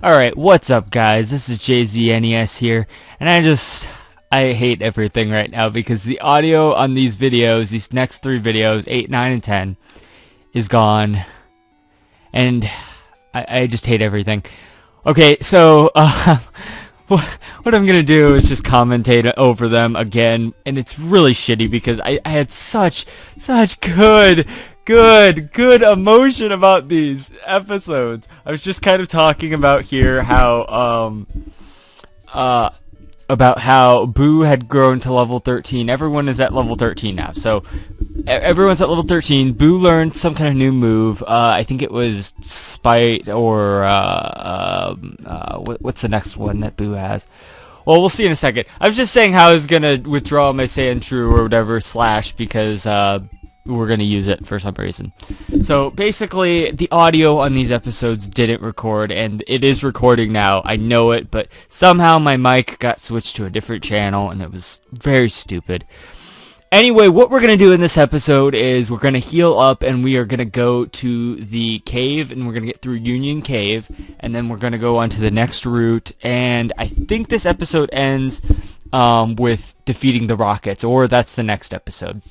Alright, what's up guys? This is JZNES here, and I hate everything right now because the audio on these videos, these next three videos, 8, 9, and 10, is gone, and I just hate everything. Okay, so, what I'm gonna do is just commentate over them again, and it's really shitty because I had such good emotion about these episodes. I was just kind of talking about here how about how Boo had grown to level 13. Everyone is at level 13 now, so everyone's at level 13. Boo learned some kind of new move. I think it was Spite or what's the next one that Boo has? Well, we'll see in a second. I was just saying how I was gonna withdraw my Sand True or whatever / because we're gonna use it for some reason. So basically, the audio on these episodes didn't record, and it is recording now. I know it, but somehow my mic got switched to a different channel, and it was very stupid. Anyway, what we're going to do in this episode is we're going to heal up, and we are going to go to the cave, and we're going to get through Union Cave, and then we're going to go on to the next route, and I think this episode ends with defeating the Rockets, or that's the next episode.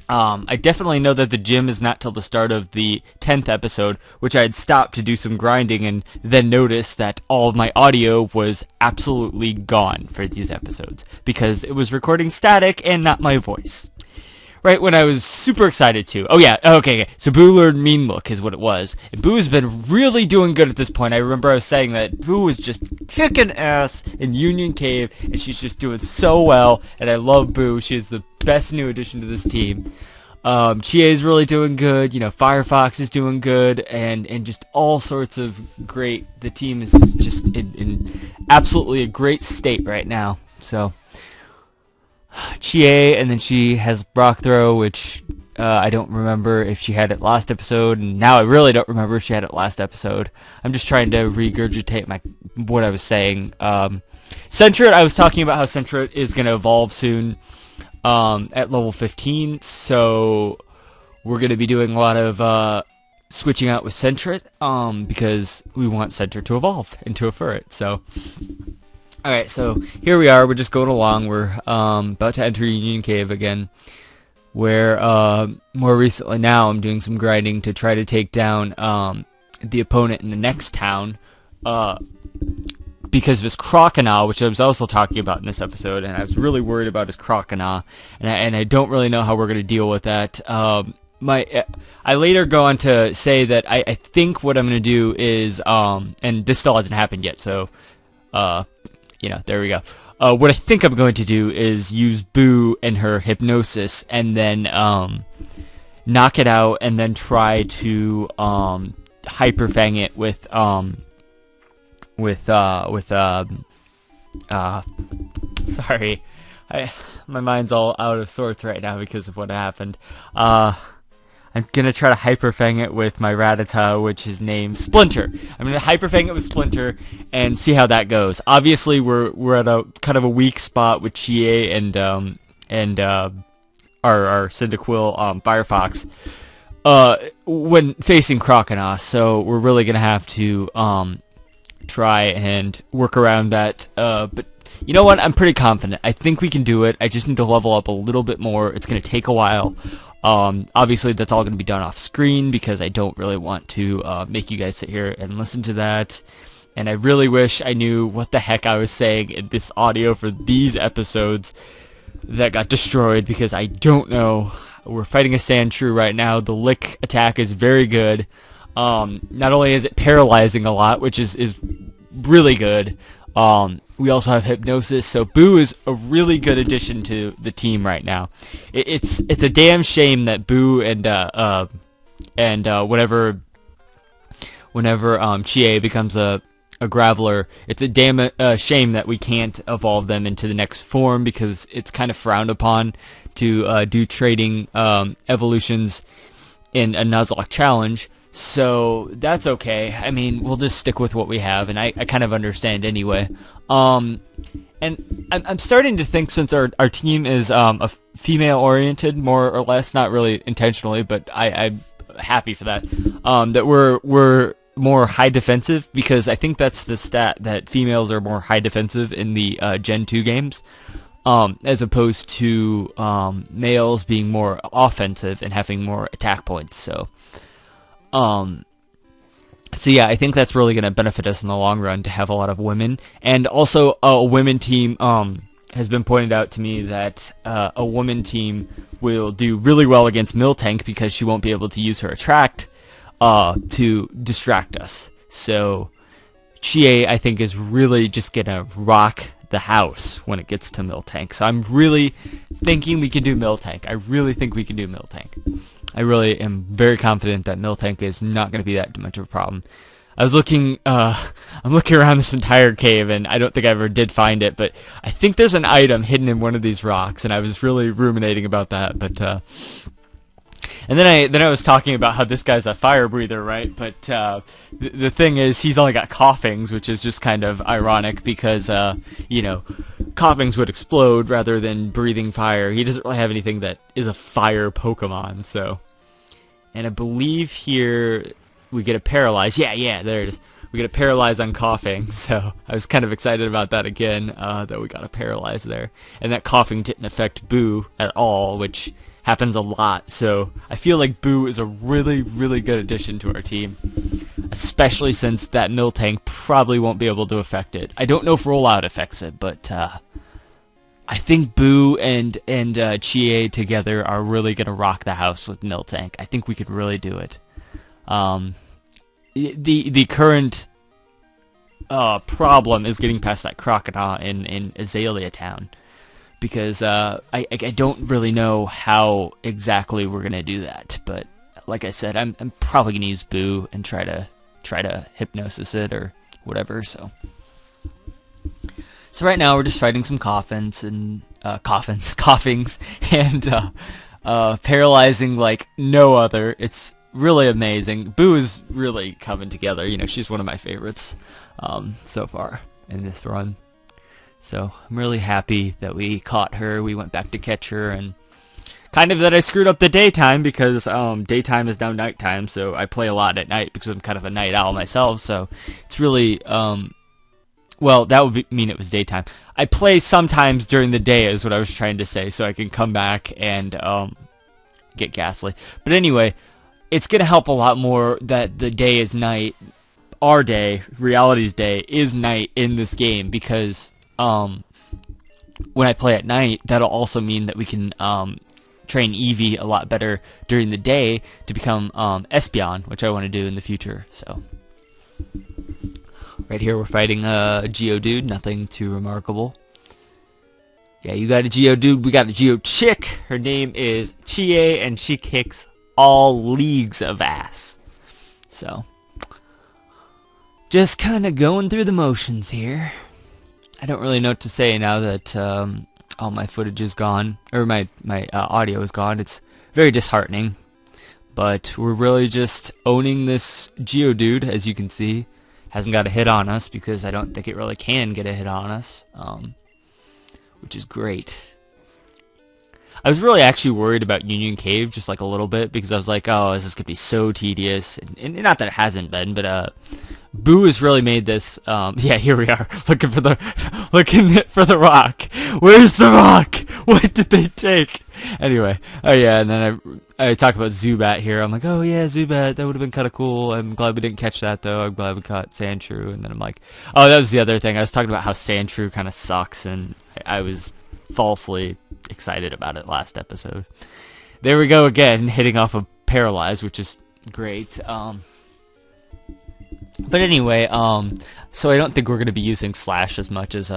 I definitely know that the gym is not till the start of the 10th episode, which I had stopped to do some grinding and then noticed that all of my audio was absolutely gone for these episodes because it was recording static and not my voice. Right when I was super excited to. Oh yeah, okay. So Boo learned Mean Look is what it was. And Boo has been really doing good at this point. I remember I was saying that Boo was just kicking ass in Union Cave, and she's just doing so well, and I love Boo. She is the best new addition to this team. Chie is really doing good, you know, Firefox is doing good, and just all sorts of great. The team is just in absolutely a great state right now. So Chie, and then she has Brock Throw, which I don't remember if she had it last episode, and now I really don't remember if she had it last episode. I'm just trying to regurgitate what I was saying. Sentret, I was talking about how Sentret is going to evolve soon at level 15, so we're going to be doing a lot of switching out with Sentret because we want Sentret to evolve into a Furret, so alright, so here we are, we're just going along, we're about to enter Union Cave again, where more recently now I'm doing some grinding to try to take down the opponent in the next town, because of his Crocodile, which I was also talking about in this episode, and I was really worried about his Crocodile, and I don't really know how we're going to deal with that. I later go on to say that I think what I'm going to do is, and this still hasn't happened yet, so you know, there we go. What I think I'm going to do is use Boo and her hypnosis, and then knock it out, and then try to Hyper Fang it with sorry, my mind's all out of sorts right now because of what happened. I'm gonna try to Hyper Fang it with my Rattata, which is named Splinter. I'm gonna Hyper Fang it with Splinter and see how that goes. Obviously, we're at a kind of a weak spot with Chie and our Cyndaquil Firefox when facing Crocodile, so we're really gonna have to try and work around that. But you know what? I'm pretty confident. I think we can do it. I just need to level up a little bit more. It's gonna take a while. Obviously that's all going to be done off screen because I don't really want to make you guys sit here and listen to that, and I really wish I knew what the heck I was saying in this audio for these episodes that got destroyed because I don't know. We're fighting a Sand Shrew right now. The lick attack is very good. Not only is it paralyzing a lot, which is really good, we also have Hypnosis, so Boo is a really good addition to the team right now. It's a damn shame that Boo and whenever Chie becomes a Graveler, it's a damn shame that we can't evolve them into the next form because it's kind of frowned upon to do trading evolutions in a Nuzlocke challenge. So that's okay. I mean, we'll just stick with what we have, and I kind of understand anyway. And I'm starting to think, since our team is a female-oriented, more or less, not really intentionally, but I'm happy for that. That we're more high defensive, because I think that's the stat, that females are more high defensive in the Gen 2 games, as opposed to males being more offensive and having more attack points. So yeah, I think that's really going to benefit us in the long run to have a lot of women. And also a women team has been pointed out to me that a woman team will do really well against Miltank because she won't be able to use her attract to distract us. So Chie, I think, is really just going to rock the house when it gets to Miltank. So I'm really thinking we can do Miltank. I really think we can do Miltank. I really am very confident that Miltank is not going to be that much of a problem. I was looking, I'm looking around this entire cave, and I don't think I ever did find it, but I think there's an item hidden in one of these rocks, and I was really ruminating about that, but, and then I was talking about how this guy's a fire breather, right? But the thing is, he's only got coughings, which is just kind of ironic because, you know, coughings would explode rather than breathing fire. He doesn't really have anything that is a fire Pokemon, so. And I believe here we get a paralyze. Yeah, there it is. We get a paralyze on coughing, so I was kind of excited about that again, that we got a paralyze there. And that coughing didn't affect Boo at all, which happens a lot, so I feel like Boo is a really, really good addition to our team, especially since that Miltank probably won't be able to affect it. I don't know if Rollout affects it, but I think Boo and Chie together are really going to rock the house with Miltank. I think we could really do it. The current problem is getting past that Crocodile in Azalea Town, because I don't really know how exactly we're gonna do that, but like I said, I'm probably gonna use Boo and try to hypnosis it or whatever. So right now we're just fighting some coughings and coughings and paralyzing like no other. It's really amazing. Boo is really coming together. You know, she's one of my favorites so far in this run. So I'm really happy that we caught her. We went back to catch her, and kind of that I screwed up the daytime because daytime is now nighttime. So I play a lot at night because I'm kind of a night owl myself. So it's really well, that would mean it was daytime. I play sometimes during the day is what I was trying to say, so I can come back and get Ghastly. But anyway, it's gonna help a lot more that the day is night. Our day, reality's day, is night in this game, because when I play at night, that'll also mean that we can train Eevee a lot better during the day to become Espeon, which I want to do in the future. So right here we're fighting a Geodude, nothing too remarkable. Yeah, you got a Geodude, we got a Geochick. Her name is Chie, and she kicks all leagues of ass. So just kind of going through the motions here. I don't really know what to say now that all my footage is gone, or my audio is gone. It's very disheartening, but we're really just owning this Geodude. As you can see, hasn't got a hit on us because I don't think it really can get a hit on us, which is great. I was really actually worried about Union Cave just like a little bit, because I was like, oh, this is gonna be so tedious, and not that it hasn't been, but Boo has really made this. Yeah, here we are looking for the rock. Where's the rock? What did they take? Anyway, oh yeah, and then I talk about Zubat here. I'm like, oh yeah, Zubat, that would have been kind of cool. I'm glad we didn't catch that though. I'm glad we caught Sandshrew. And then I'm like, oh, that was the other thing. I was talking about how Sandshrew kind of sucks, and I was falsely excited about it last episode. There we go again, hitting off a Paralyze, which is great. But anyway, so I don't think we're gonna be using Slash as much as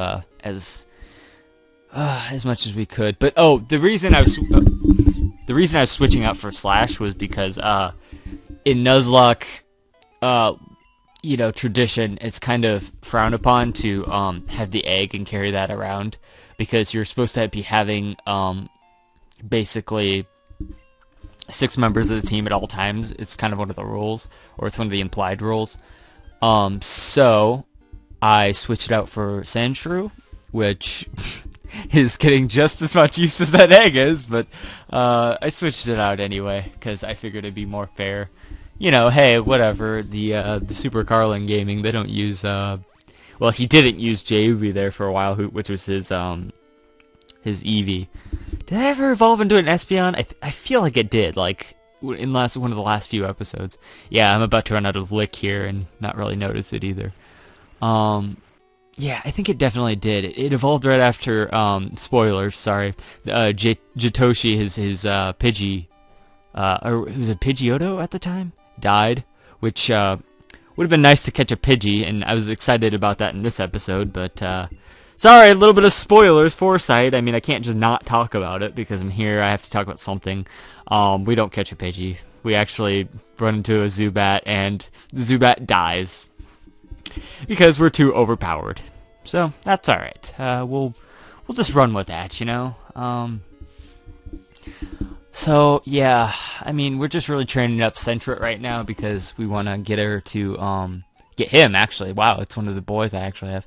much as we could. But oh, the reason I was switching out for Slash was because in Nuzlocke, you know, tradition, it's kind of frowned upon to have the egg and carry that around, because you're supposed to be having basically 6 members of the team at all times. It's kind of one of the rules, or it's one of the implied rules. So I switched it out for Sandshrew, which is getting just as much use as that egg is, but I switched it out anyway because I figured it'd be more fair. you know, hey, whatever. The Super Carlin Gaming, they don't use well, he didn't use JUV there for a while, which was his Eevee. Did it ever evolve into an Espeon? I feel like it did, like in one of the last few episodes. Yeah, I'm about to run out of lick here and not really notice it either. Yeah, I think it definitely did. It evolved right after, spoilers, sorry, Jitoshi, his Pidgey, or it was a Pidgeotto at the time, died, which, would have been nice to catch a Pidgey, and I was excited about that in this episode, but, sorry, a little bit of spoilers, foresight. I mean, I can't just not talk about it, because I'm here, I have to talk about something. We don't catch a Pidgey. We actually run into a Zubat, and the Zubat dies. Because we're too overpowered. So, that's alright. We'll just run with that, you know? So, yeah, I mean, we're just really training up Centret right now because we want to get her to, get him, actually. Wow, it's one of the boys I actually have.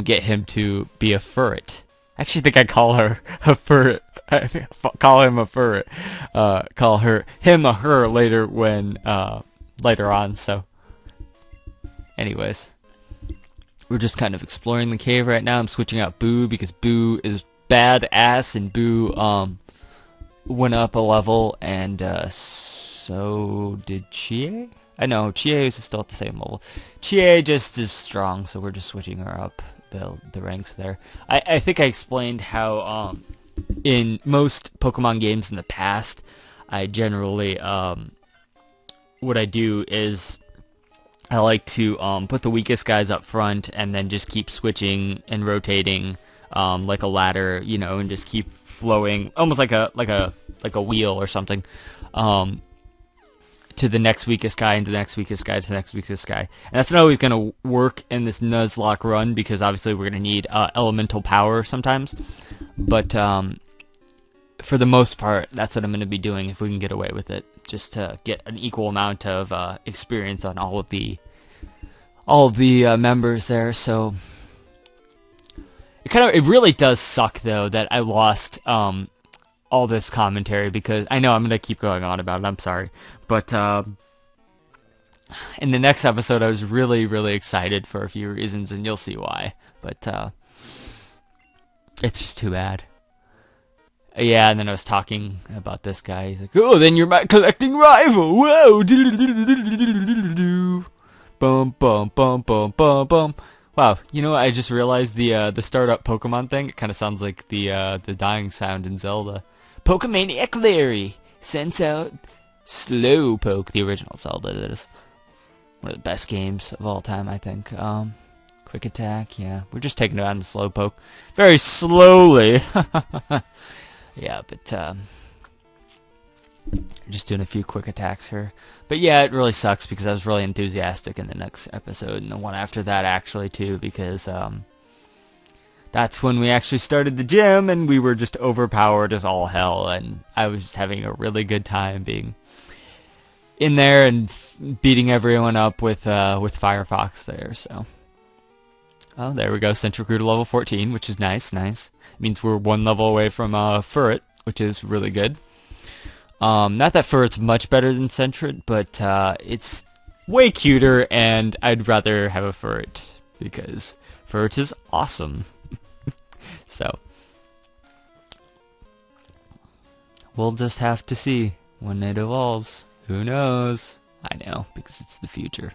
Get him to be a Furret. I actually think I call her a Furret. I think I call him a Furret. Call him a her later when, later on, so. Anyways, we're just kind of exploring the cave right now. I'm switching out Boo because Boo is badass, and Boo went up a level, and so did Chie. I know Chie is still at the same level. Chie just is strong, so we're just switching her up the ranks there. I think I explained how in most Pokemon games in the past, I generally what I do is I like to put the weakest guys up front and then just keep switching and rotating like a ladder, you know, and just keep flowing almost like a wheel or something to the next weakest guy, and to the next weakest guy, to the next weakest guy. And that's not always going to work in this Nuzlocke run because obviously we're going to need elemental power sometimes. But for the most part, that's what I'm going to be doing if we can get away with it, just to get an equal amount of experience on all of the members there. So it really does suck though that I lost all this commentary, because I know I'm going to keep going on about it. I'm sorry, but in the next episode I was really, really excited for a few reasons, and you'll see why. But it's just too bad. Yeah, and then I was talking about this guy. He's like, "Oh, then you're my collecting rival. Whoa!" Bum bum bum bum bum bum. Wow, you know what? I just realized the startup Pokemon thing. It kind of sounds like the dying sound in Zelda. Pokemaniac Larry sends out Slowpoke, the original Zelda. That is one of the best games of all time, I think. Quick attack. Yeah, we're just taking it on the Slowpoke very slowly. Yeah, but just doing a few quick attacks here. But yeah, it really sucks because I was really enthusiastic in the next episode, and the one after that actually too, because that's when we actually started the gym, and we were just overpowered as all hell, and I was having a really good time being in there and beating everyone up with Firefox there. So, oh, there we go, Centric grew to level 14, which is nice. It means we're one level away from Furret, which is really good. Not that Furret's much better than Centret, but it's way cuter, and I'd rather have a Furret because Furret is awesome. So, we'll just have to see when it evolves. Who knows? I know, because it's the future.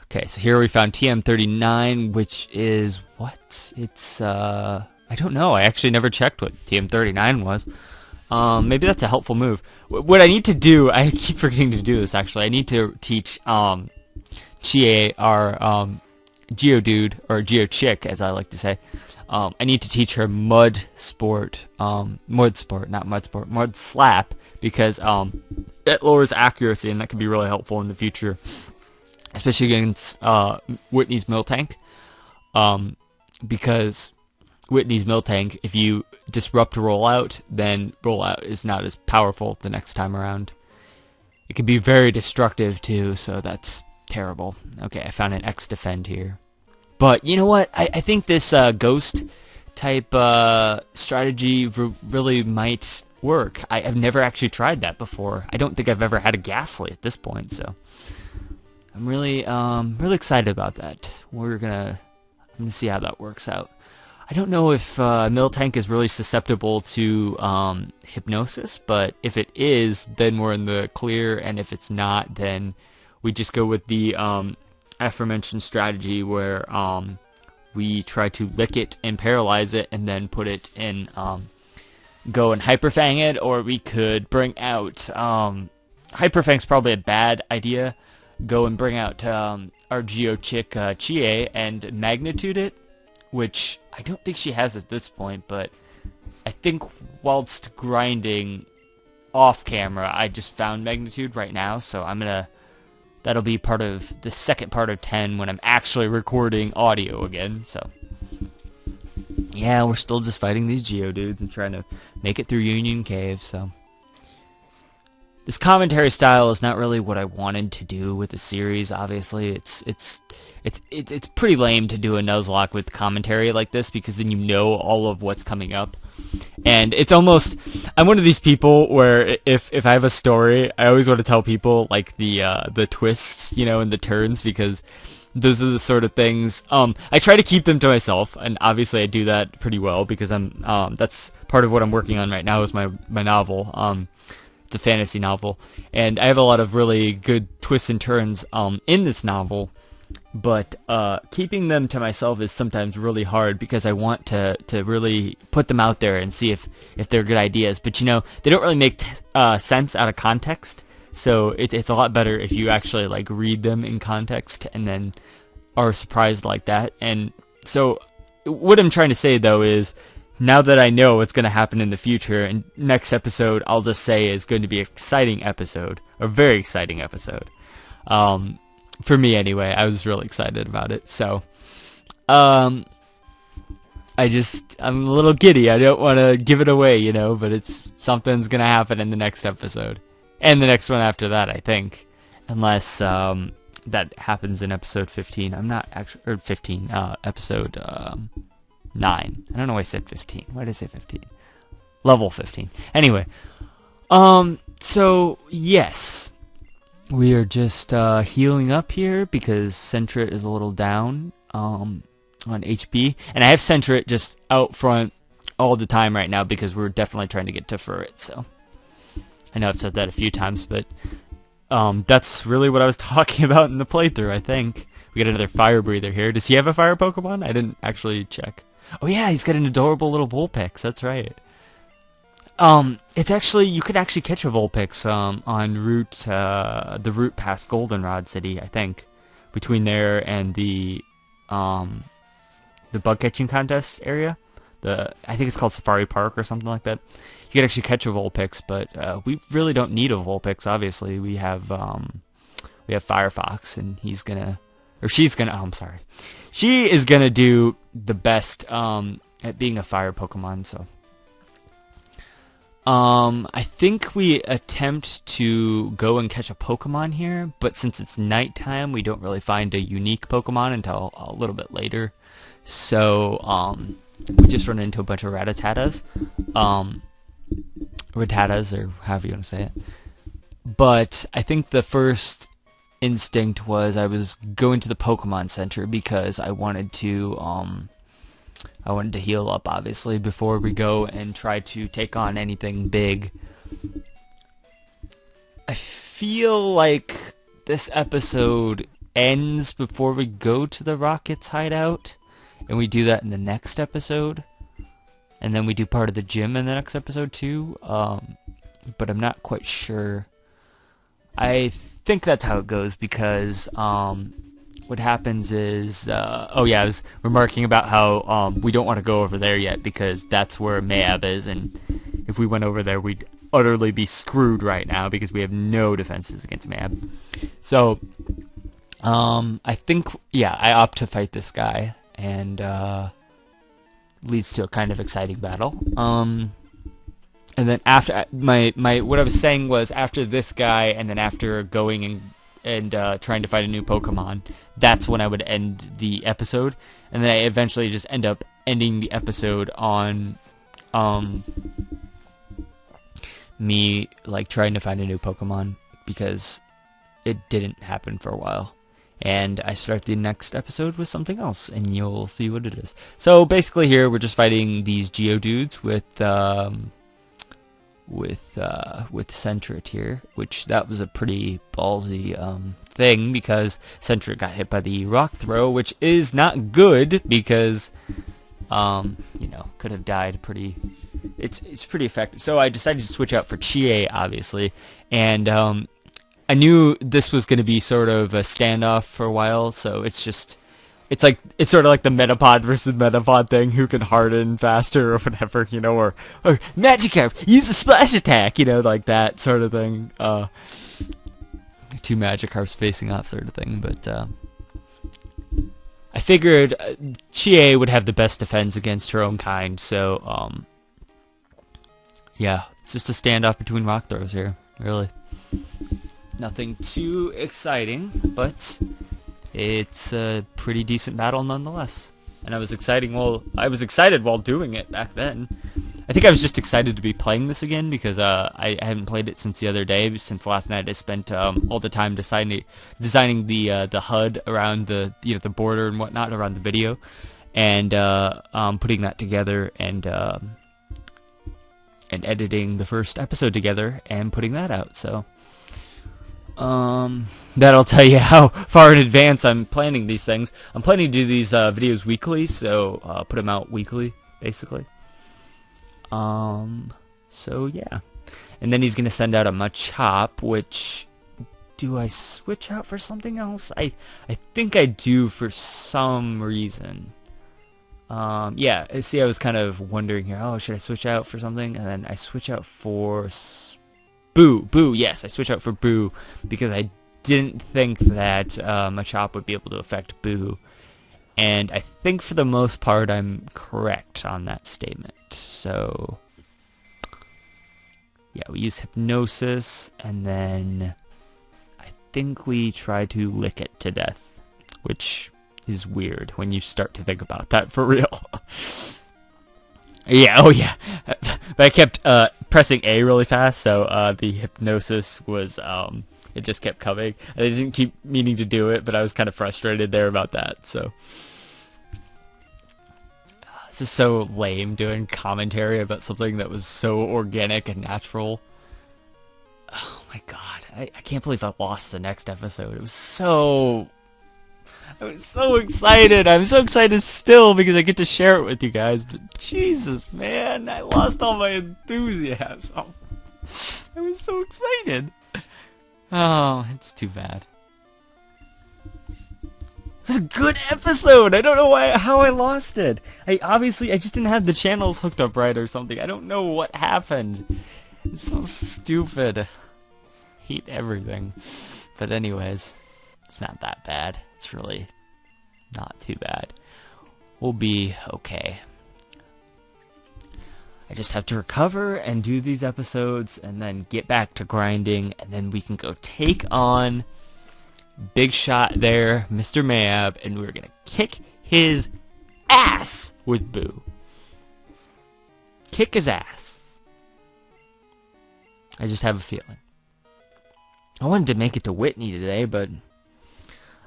Okay, so here we found TM39, which is what? It's, I don't know. I actually never checked what TM39 was. Maybe that's a helpful move. What I need to do, I keep forgetting to do this actually, I need to teach, Chie, our, Geodude, or Geochick, as I like to say. I need to teach her Mud Slap, because, it lowers accuracy, and that can be really helpful in the future, especially against, Whitney's Miltank, because Whitney's Miltank, if you disrupt rollout, then rollout is not as powerful the next time around. It can be very destructive too, so that's terrible. Okay, I found an X defend here. But you know what? I think this ghost type strategy really might work. I've never actually tried that before. I don't think I've ever had a Ghastly at this point, so I'm really excited about that. I'm gonna see how that works out. I don't know if Miltank is really susceptible to hypnosis, but if it is, then we're in the clear, and if it's not, then we just go with the aforementioned strategy where we try to lick it and paralyze it, and then put it in, go and Hyperfang it, or we could bring out, Hyperfang's probably a bad idea, go and bring out our Geo Chick Chie and Magnitude it, which I don't think she has at this point, but I think whilst grinding off camera, I just found Magnitude right now, so that'll be part of the second part of 10 when I'm actually recording audio again, so. Yeah, we're still just fighting these Geodudes and trying to make it through Union Cave, so. This commentary style is not really what I wanted to do with the series, obviously. It's pretty lame to do a Nuzlocke with commentary like this, because then you know all of what's coming up. And it's almost, I'm one of these people where if I have a story, I always want to tell people like the twists, you know, and the turns, because those are the sort of things, I try to keep them to myself, and obviously I do that pretty well, because that's part of what I'm working on right now is my novel. It's a fantasy novel, and I have a lot of really good twists and turns in this novel, but keeping them to myself is sometimes really hard, because I want to really put them out there and see if they're good ideas, but you know, they don't really make sense out of context, so it's a lot better if you actually like read them in context and then are surprised like that. And so what I'm trying to say though is, now that I know what's going to happen in the future, and next episode I'll just say is going to be an exciting episode, a very exciting episode. For me anyway, I was really excited about it. So, I'm a little giddy. I don't want to give it away, you know, but something's going to happen in the next episode. And the next one after that, I think. Unless, that happens in episode 15. I'm not actually, or 15, episode, 9. I don't know why I said 15. Why did I say 15? Level 15. Anyway. So, yes. We are just, healing up here because Sentret is a little down, on HP. And I have Sentret just out front all the time right now because we're definitely trying to get to Furret, so. I know I've said that a few times, but, that's really what I was talking about in the playthrough, I think. We got another Fire Breather here. Does he have a Fire Pokemon? I didn't actually check. Oh yeah, he's got an adorable little Vulpix, that's right. It's actually, you could actually catch a Vulpix, on route, the route past Goldenrod City, I think. Between there and the bug catching contest area. I think it's called Safari Park or something like that. You could actually catch a Vulpix, but, we really don't need a Vulpix, obviously. We have Firefox, and he's gonna, or she's gonna, oh, I'm sorry. She is gonna do the best at being a fire Pokemon, so. I think we attempt to go and catch a Pokemon here, but since it's nighttime, we don't really find a unique Pokemon until a little bit later. So, we just run into a bunch of Rattatas. Rattatas, or however you want to say it. But I think the first instinct was I was going to the Pokemon Center because I wanted to heal up, obviously, before we go and try to take on anything big. I feel like this episode ends before we go to the Rockets hideout, and we do that in the next episode, and then we do part of the gym in the next episode too, but I'm not quite sure. I think that's how it goes, because what happens is, oh yeah, I was remarking about how we don't want to go over there yet because that's where Mayab is, and if we went over there, we'd utterly be screwed right now because we have no defenses against Mayab. So, I think, yeah, I opt to fight this guy, and leads to a kind of exciting battle. And then after what I was saying was after this guy, and then after going and trying to find a new Pokemon, that's when I would end the episode, and then I eventually just end up ending the episode on me like trying to find a new Pokemon because it didn't happen for a while. And I start the next episode with something else, and you'll see what it is. So basically here, we're just fighting these Geodudes with Sentret here, which that was a pretty ballsy thing, because Sentret got hit by the rock throw, which is not good, because, you know, could have died pretty... It's pretty effective. So I decided to switch out for Chie, obviously, and I knew this was going to be sort of a standoff for a while, so it's sort of like the Metapod versus Metapod thing, who can harden faster or whatever, you know, or Magikarp, use a splash attack, you know, like that sort of thing. Two Magikarps facing off sort of thing, but I figured Chie would have the best defense against her own kind, so yeah, it's just a standoff between rock throws here, really. Nothing too exciting, but it's a pretty decent battle nonetheless. And I was excited while doing it back then. I think I was just excited to be playing this again because I haven't played it since the other day. Since last night, I spent all the time designing the HUD around the the border and whatnot around the video, and putting that together and editing the first episode together and putting that out. So. That'll tell you how far in advance I'm planning these things. I'm planning to do these videos weekly, so put them out weekly, basically. So yeah. And then he's gonna send out a Machop, which... Do I switch out for something else? I think I do for some reason. Yeah, see, I was kind of wondering here, oh, should I switch out for something? And then I switch out for... Boo, yes, I switched out for Boo because I didn't think that Machop would be able to affect Boo. And I think for the most part I'm correct on that statement. So, yeah, we use Hypnosis, and then I think we try to lick it to death, which is weird when you start to think about that for real. Yeah, oh yeah. But I kept pressing A really fast, so the Hypnosis was, it just kept coming. I didn't keep meaning to do it, but I was kind of frustrated there about that, so. This is so lame, doing commentary about something that was so organic and natural. Oh my god, I can't believe I lost the next episode. It was so... I was so excited. I'm so excited still because I get to share it with you guys. But Jesus, man, I lost all my enthusiasm. I was so excited. Oh, it's too bad. It was a good episode. I don't know how I lost it. I just didn't have the channels hooked up right or something. I don't know what happened. It's so stupid. Hate everything. But anyways, it's not that bad. It's really not too bad. We'll be okay. I just have to recover and do these episodes and then get back to grinding, and then we can go take on big shot there, Mr. Mab, and we're gonna kick his ass with Boo. Kick his ass. I just have a feeling. I wanted to make it to Whitney today, but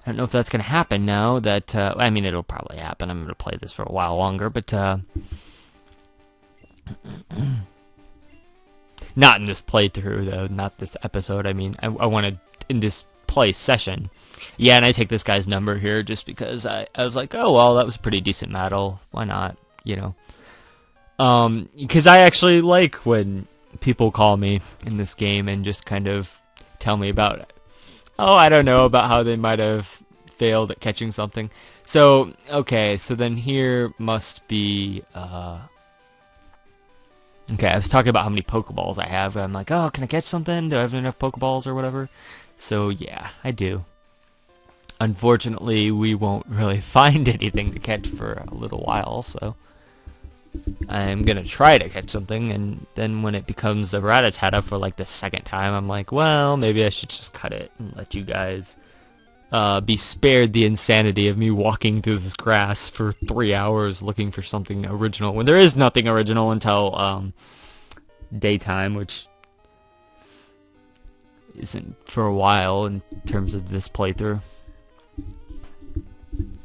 I don't know if that's going to happen now that, I mean, it'll probably happen. I'm going to play this for a while longer, but, not in this playthrough, though, not this episode. I mean, I wanted in this play session. Yeah, and I take this guy's number here just because I was like, oh, well, that was a pretty decent battle. Why not, you know? Because I actually like when people call me in this game and just kind of tell me about it. Oh, I don't know, about how they might have failed at catching something. So, okay, so then here must be, okay, I was talking about how many Pokeballs I have. I'm like, oh, can I catch something? Do I have enough Pokeballs or whatever? So, yeah, I do. Unfortunately, we won't really find anything to catch for a little while, so I'm gonna try to catch something, and then when it becomes a Rattata for like the second time, I'm like, well, maybe I should just cut it and let you guys be spared the insanity of me walking through this grass for 3 hours looking for something original when there is nothing original until daytime, which isn't for a while in terms of this playthrough.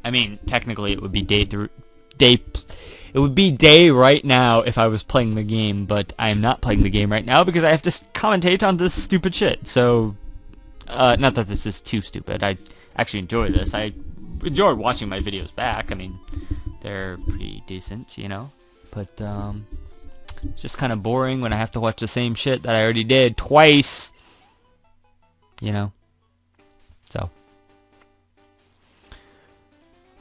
I mean, technically it would be it would be day right now if I was playing the game, but I am not playing the game right now because I have to commentate on this stupid shit. So, not that this is too stupid. I actually enjoy this. I enjoy watching my videos back. I mean, they're pretty decent, you know. But, it's just kind of boring when I have to watch the same shit that I already did twice. You know. So.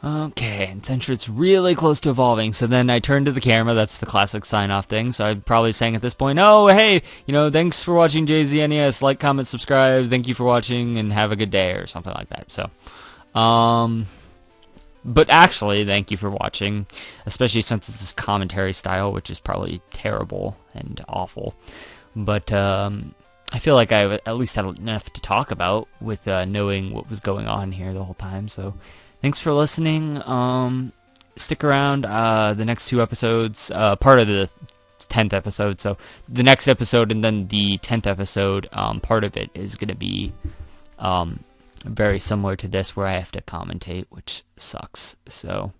Okay, and since it's really close to evolving, so then I turn to the camera. That's the classic sign-off thing. So I'm probably saying at this point, oh, hey, you know, thanks for watching JZNES. Like, comment, subscribe. Thank you for watching, and have a good day, or something like that. So, but actually, thank you for watching, especially since it's this commentary style, which is probably terrible and awful. But, I feel like I at least had enough to talk about with knowing what was going on here the whole time, so... Thanks for listening. Stick around. The next 2 episodes, part of the 10th episode. So the next episode and then the 10th episode, part of it is going to be very similar to this, where I have to commentate, which sucks. So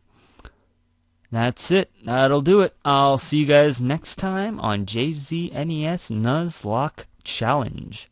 that's it. That'll do it. I'll see you guys next time on JZNES Nuzlocke Challenge.